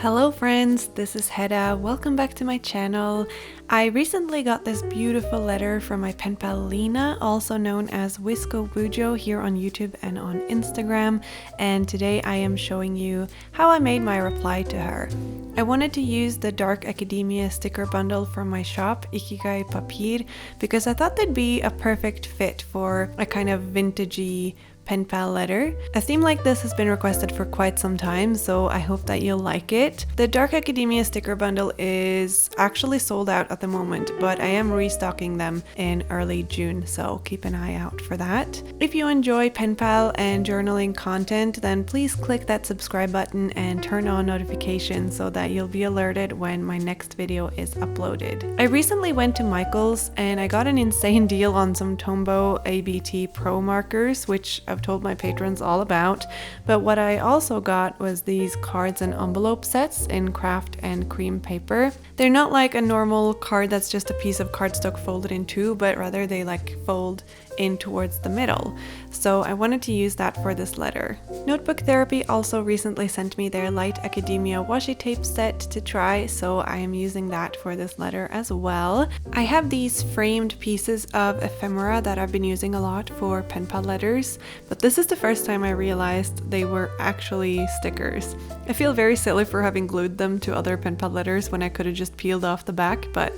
Hello friends, this is Hedda. Welcome back to my channel. I recently got this beautiful letter from my pen pal Lina, also known as mochibujo here on YouTube and on Instagram, and today I am showing you how I made my reply to her. I wanted to use the Dark Academia sticker bundle from my shop, Ikigai Papir, because I thought they'd be a perfect fit for a kind of vintagey pen pal letter. A theme like this has been requested for quite some time, so I hope that you'll like it. The Dark Academia sticker bundle is actually sold out at the moment, but I am restocking them in early June, so keep an eye out for that. If you enjoy pen pal and journaling content, then please click that subscribe button and turn on notifications so that you'll be alerted when my next video is uploaded. I recently went to Michael's and I got an insane deal on some Tombow ABT Pro markers, which I've told my patrons all about, but what I also got was these cards and envelope sets in craft and cream paper. They're not like a normal card that's just a piece of cardstock folded in two, but rather they like fold in towards the middle. So I wanted to use that for this letter. Notebook Therapy also recently sent me their Light Academia washi tape set to try, so I am using that for this letter as well. I have these framed pieces of ephemera that I've been using a lot for pen pal letters, but this is the first time I realized they were actually stickers. I feel very silly for having glued them to other pen pal letters when I could have just peeled off the back, but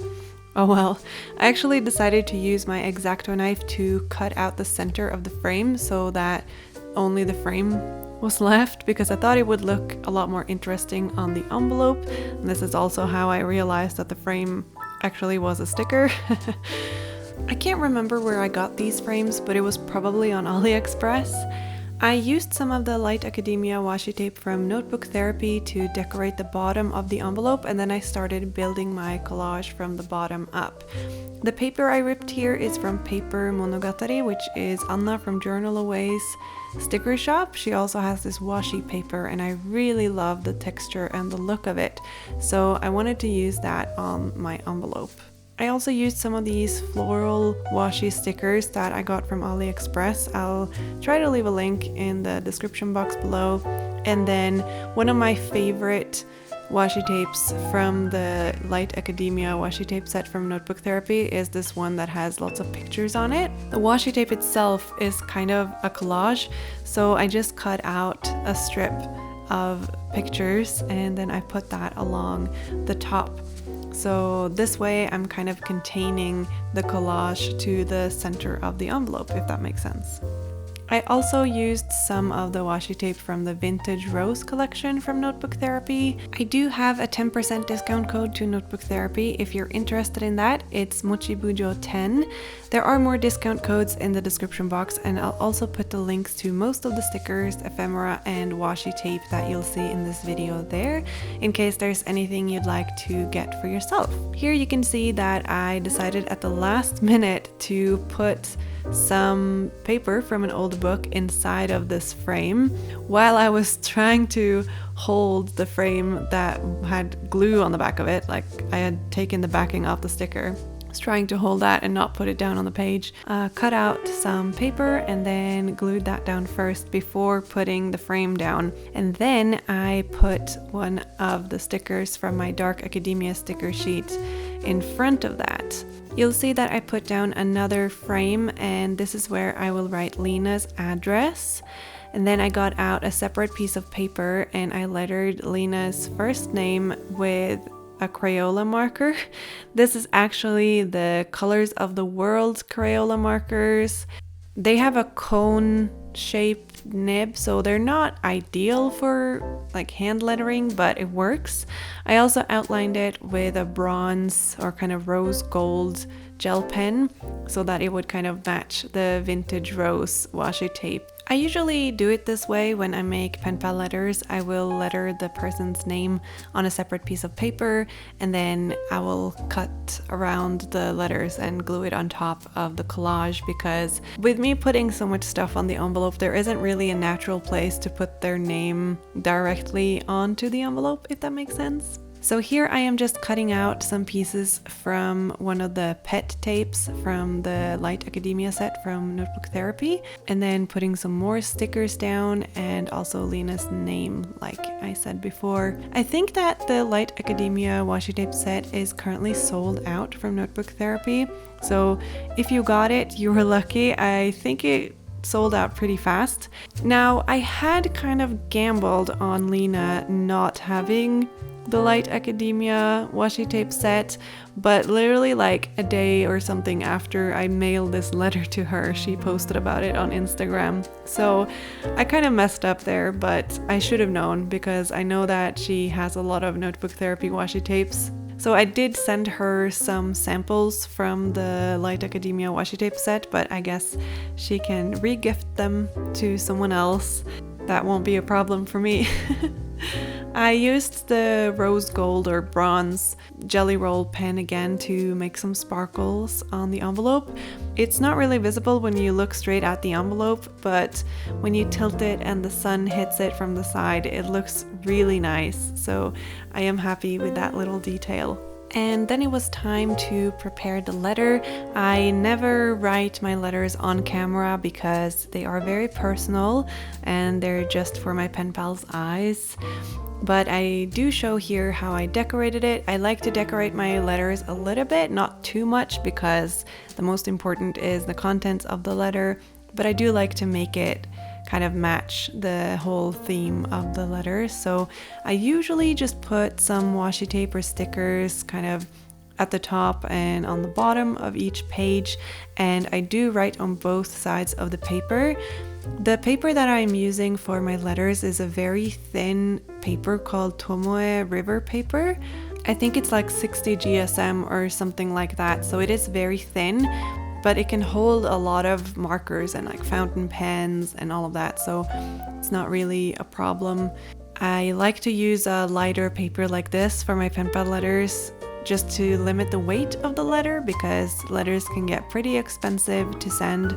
oh well. I actually decided to use my X-Acto knife to cut out the center of the frame so that only the frame was left, because I thought it would look a lot more interesting on the envelope. And this is also how I realized that the frame actually was a sticker. I can't remember where I got these frames, but it was probably on AliExpress. I used some of the Light Academia washi tape from Notebook Therapy to decorate the bottom of the envelope, and then I started building my collage from the bottom up. The paper I ripped here is from Paper Monogatari, which is Anna from Journal Away's sticker shop. She also has this washi paper and I really love the texture and the look of it, so I wanted to use that on my envelope. I also used some of these floral washi stickers that I got from AliExpress. I'll try to leave a link in the description box below. And then one of my favorite washi tapes from the Light Academia washi tape set from Notebook Therapy is this one that has lots of pictures on it. The washi tape itself is kind of a collage, so I just cut out a strip of pictures and then I put that along the top. So this way I'm kind of containing the collage to the center of the envelope, if that makes sense. I also used some of the washi tape from the Vintage Rose collection from Notebook Therapy. I do have a 10% discount code to Notebook Therapy. If you're interested in that, it's mochibujo 10. There are more discount codes in the description box, and I'll also put the links to most of the stickers, ephemera, and washi tape that you'll see in this video there, in case there's anything you'd like to get for yourself. Here you can see that I decided at the last minute to put some paper from an old book inside of this frame while I was trying to hold the frame that had glue on the back of it. Like, I had taken the backing off the sticker. I was trying to hold that and not put it down on the page. Cut out some paper and then glued that down first before putting the frame down. And then I put one of the stickers from my Dark Academia sticker sheet in front of that. You'll see that I put down another frame, and this is where I will write Lina's address. And then I got out a separate piece of paper and I lettered Lina's first name with a Crayola marker. This is actually the Colors of the World Crayola markers. They have a cone shaped nib, so they're not ideal for like hand lettering, but it works. I also outlined it with a bronze or kind of rose gold gel pen so that it would kind of match the Vintage Rose washi tape. I usually do it this way when I make pen pal letters. I will letter the person's name on a separate piece of paper, and then I will cut around the letters and glue it on top of the collage, because with me putting so much stuff on the envelope, there isn't really a natural place to put their name directly onto the envelope, if that makes sense. So here I am just cutting out some pieces from one of the pet tapes from the Light Academia set from Notebook Therapy, and then putting some more stickers down and also Lina's name, like I said before. I think that the Light Academia washi tape set is currently sold out from Notebook Therapy, so if you got it, you were lucky. I think it sold out pretty fast. Now, I had kind of gambled on Lina not having the Light Academia washi tape set, but literally like a day or something after I mailed this letter to her, she posted about it on Instagram. So I kind of messed up there, but I should have known because I know that she has a lot of Notebook Therapy washi tapes. So I did send her some samples from the Light Academia washi tape set, but I guess she can re-gift them to someone else. That won't be a problem for me. I used the rose gold or bronze jelly roll pen again to make some sparkles on the envelope. It's not really visible when you look straight at the envelope, but when you tilt it and the sun hits it from the side, it looks really nice. So I am happy with that little detail. And then it was time to prepare the letter. I never write my letters on camera because they are very personal and they're just for my pen pal's eyes. But I do show here how I decorated it. I like to decorate my letters a little bit, not too much, because the most important is the contents of the letter, but I do like to make it kind of match the whole theme of the letter. So I usually just put some washi tape or stickers kind of at the top and on the bottom of each page, and I do write on both sides of the paper. The paper that I'm using for my letters is a very thin paper called Tomoe River paper. I think it's like 60 GSM or something like that, so it is very thin, but it can hold a lot of markers and like fountain pens and all of that, so it's not really a problem. I like to use a lighter paper like this for my pen pal letters, just to limit the weight of the letter, because letters can get pretty expensive to send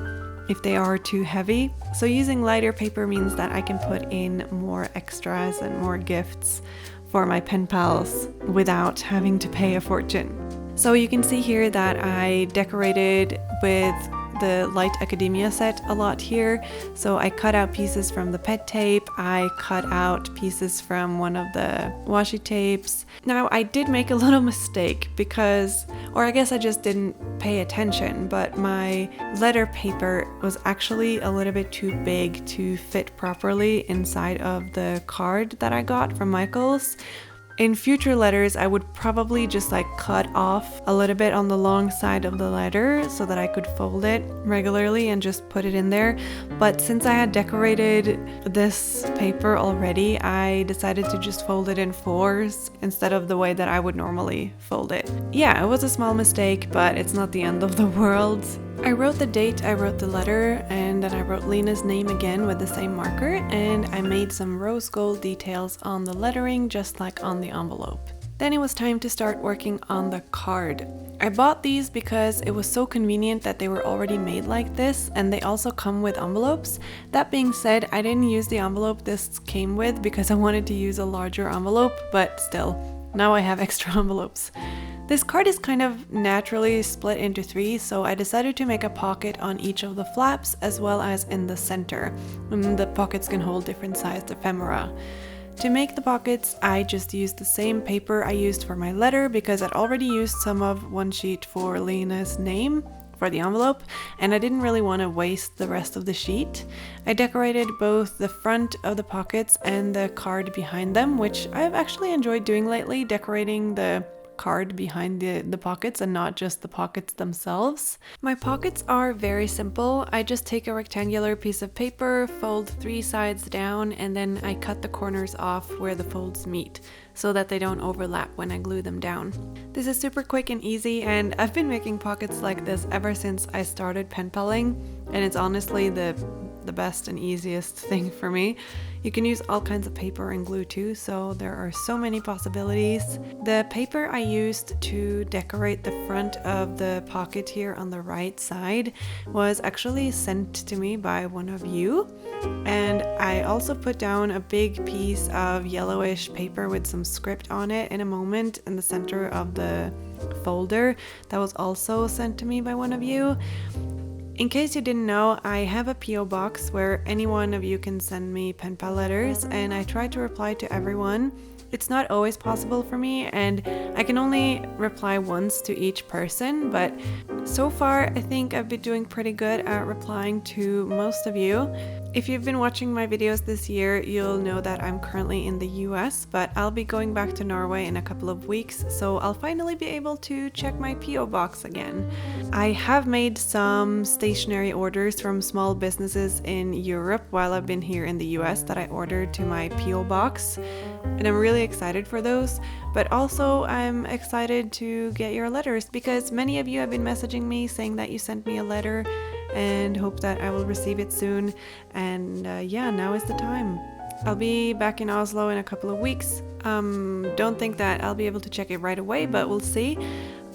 if they are too heavy. So using lighter paper means that I can put in more extras and more gifts for my pen pals without having to pay a fortune. So you can see here that I decorated with the Light Academia set a lot here. So I cut out pieces from the pet tape, I cut out pieces from one of the washi tapes. Now I did make a little mistake because, or I guess I just didn't pay attention, but my letter paper was actually a little bit too big to fit properly inside of the card that I got from Michael's. In future letters, I would probably just like cut off a little bit on the long side of the letter so that I could fold it regularly and just put it in there. But since I had decorated this paper already, I decided to just fold it in fours instead of the way that I would normally fold it. Yeah, it was a small mistake, but it's not the end of the world. I wrote the date, I wrote the letter, and then I wrote Lina's name again with the same marker, and I made some rose gold details on the lettering just like on the envelope. Then it was time to start working on the card. I bought these because it was so convenient that they were already made like this, and they also come with envelopes. That being said, I didn't use the envelope this came with because I wanted to use a larger envelope, but still, now I have extra envelopes. This card is kind of naturally split into three, so I decided to make a pocket on each of the flaps as well as in the center. The pockets can hold different sized ephemera. To make the pockets, I just used the same paper I used for my letter because I'd already used some of one sheet for Lina's name for the envelope, and I didn't really want to waste the rest of the sheet. I decorated both the front of the pockets and the card behind them, which I've actually enjoyed doing lately, decorating the card behind the pockets and not just the pockets themselves. My pockets are very simple. I just take a rectangular piece of paper, fold 3 sides down, and then I cut the corners off where the folds meet so that they don't overlap when I glue them down. This is super quick and easy, and I've been making pockets like this ever since I started pen paling, and it's honestly the the best and easiest thing for me. You can use all kinds of paper and glue too, so there are so many possibilities. The paper I used to decorate the front of the pocket here on the right side was actually sent to me by one of you. And I also put down a big piece of yellowish paper with some script on it in a moment in the center of the folder that was also sent to me by one of you. In case you didn't know, I have a PO box where any one of you can send me pen pal letters, and I try to reply to everyone. It's not always possible for me, and I can only reply once to each person, but so far I think I've been doing pretty good at replying to most of you. If you've been watching my videos this year, you'll know that I'm currently in the US, but I'll be going back to Norway in a couple of weeks, so I'll finally be able to check my PO box again. I have made some stationery orders from small businesses in Europe while I've been here in the US that I ordered to my PO box, and I'm really excited for those, but also I'm excited to get your letters because many of you have been messaging me saying that you sent me a letter and hope that I will receive it soon. And yeah, now is the time. I'll be back in Oslo in a couple of weeks. Don't think that I'll be able to check it right away, but we'll see.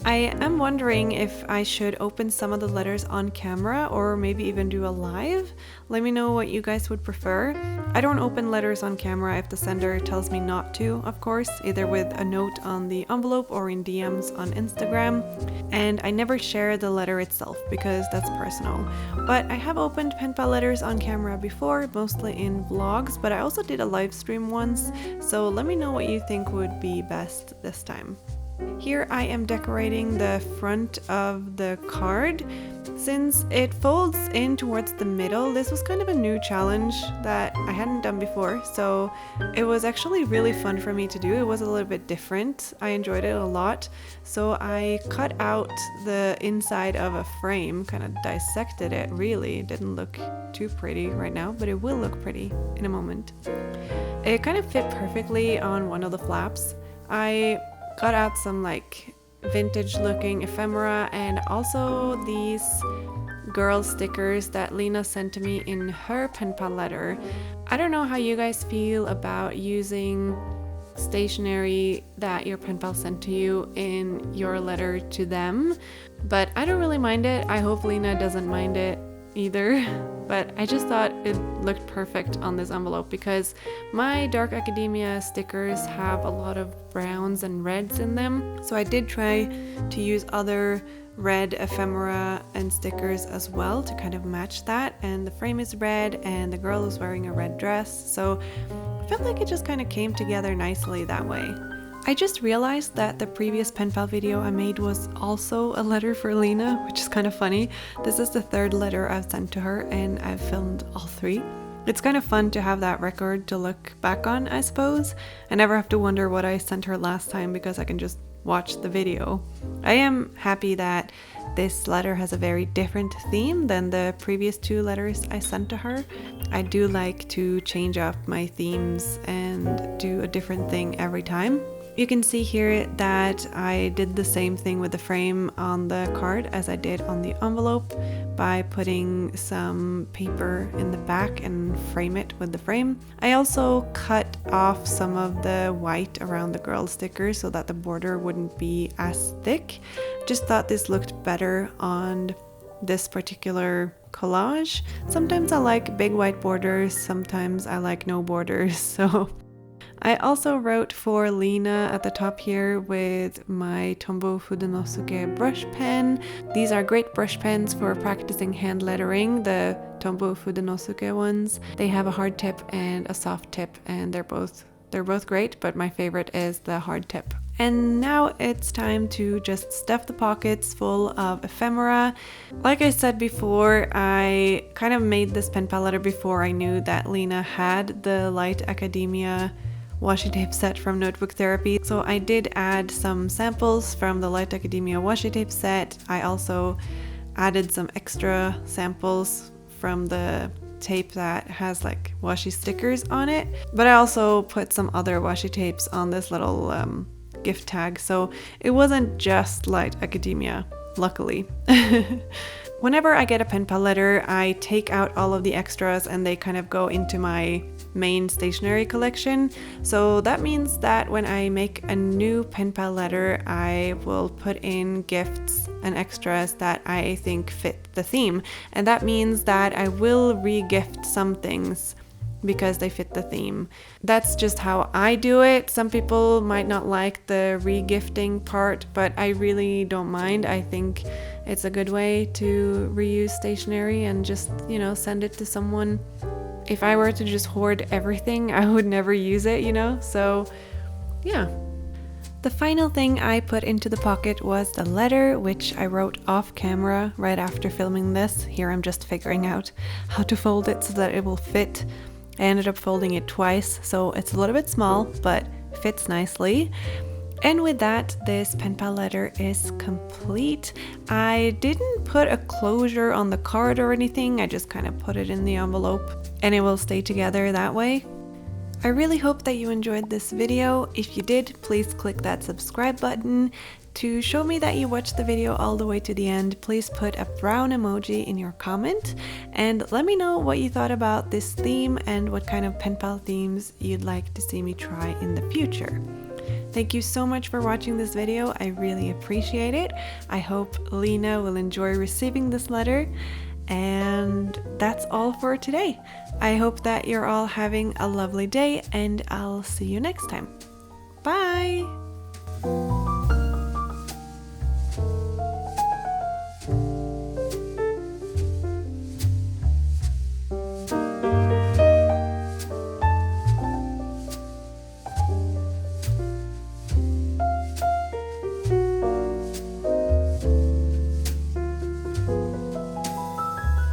I am wondering if I should open some of the letters on camera or maybe even do a live. Let me know what you guys would prefer. I don't open letters on camera if the sender tells me not to, of course, either with a note on the envelope or in DMs on Instagram. And I never share the letter itself because that's personal. But I have opened pen pal letters on camera before, mostly in vlogs, but I also did a live stream once, so let me know what you think would be best this time. Here I am decorating the front of the card. Since it folds in towards the middle, this was kind of a new challenge that I hadn't done before, so it was actually really fun for me to do. It was a little bit different. I enjoyed it a lot. So I cut out the inside of a frame, kind of dissected it really. It didn't look too pretty right now, but it will look pretty in a moment. It kind of fit perfectly on one of the flaps. I got out some like vintage looking ephemera and also these girl stickers that Lina sent to me in her pen pal letter. I don't know how you guys feel about using stationery that your pen pal sent to you in your letter to them, but I don't really mind it. I hope Lina doesn't mind it either, but I just thought it looked perfect on this envelope because my dark academia stickers have a lot of browns and reds in them, so I did try to use other red ephemera and stickers as well to kind of match that, and the frame is red and the girl is wearing a red dress, so I felt like it just kind of came together nicely that way. I just realized that the previous pen pal video I made was also a letter for Lina, which is kind of funny. This is the third letter I've sent to her and I've filmed all three. It's kind of fun to have that record to look back on, I suppose. I never have to wonder what I sent her last time because I can just watch the video. I am happy that this letter has a very different theme than the previous two letters I sent to her. I do like to change up my themes and do a different thing every time. You can see here that I did the same thing with the frame on the card as I did on the envelope by putting some paper in the back and frame it with the frame. I also cut off some of the white around the girl sticker so that the border wouldn't be as thick. Just thought this looked better on this particular collage. Sometimes I like big white borders, sometimes I like no borders, so I also wrote for Lina at the top here with my Tombow Fudenosuke brush pen. These are great brush pens for practicing hand lettering, the Tombow Fudenosuke ones. They have a hard tip and a soft tip, and they're both great, but my favorite is the hard tip. And now it's time to just stuff the pockets full of ephemera. Like I said before, I kind of made this pen pal letter before I knew that Lina had the light academia washi tape set from Notebook Therapy. So I did add some samples from the Light Academia washi tape set. I also added some extra samples from the tape that has like washi stickers on it. But I also put some other washi tapes on this little gift tag. So it wasn't just Light Academia, luckily. Whenever I get a pen pal letter, I take out all of the extras and they kind of go into my main stationery collection. So that means that when I make a new pen pal letter, I will put in gifts and extras that I think fit the theme. And that means that I will re-gift some things because they fit the theme. That's just how I do it. Some people might not like the re-gifting part, but I really don't mind. I think it's a good way to reuse stationery and just, you know, send it to someone. If I were to just hoard everything, I would never use it, you know? So, yeah. The final thing I put into the pocket was the letter, which I wrote off camera right after filming this. Here I'm just figuring out how to fold it so that it will fit. I ended up folding it twice, so it's a little bit small, but fits nicely. And with that, this pen pal letter is complete. I didn't put a closure on the card or anything, I just kind of put it in the envelope and it will stay together that way. I really hope that you enjoyed this video. If you did, please click that subscribe button. To show me that you watched the video all the way to the end, please put a brown emoji in your comment and let me know what you thought about this theme and what kind of pen pal themes you'd like to see me try in the future. Thank you so much for watching this video, I really appreciate it. I hope Lina will enjoy receiving this letter, and that's all for today. I hope that you're all having a lovely day and I'll see you next time. Bye!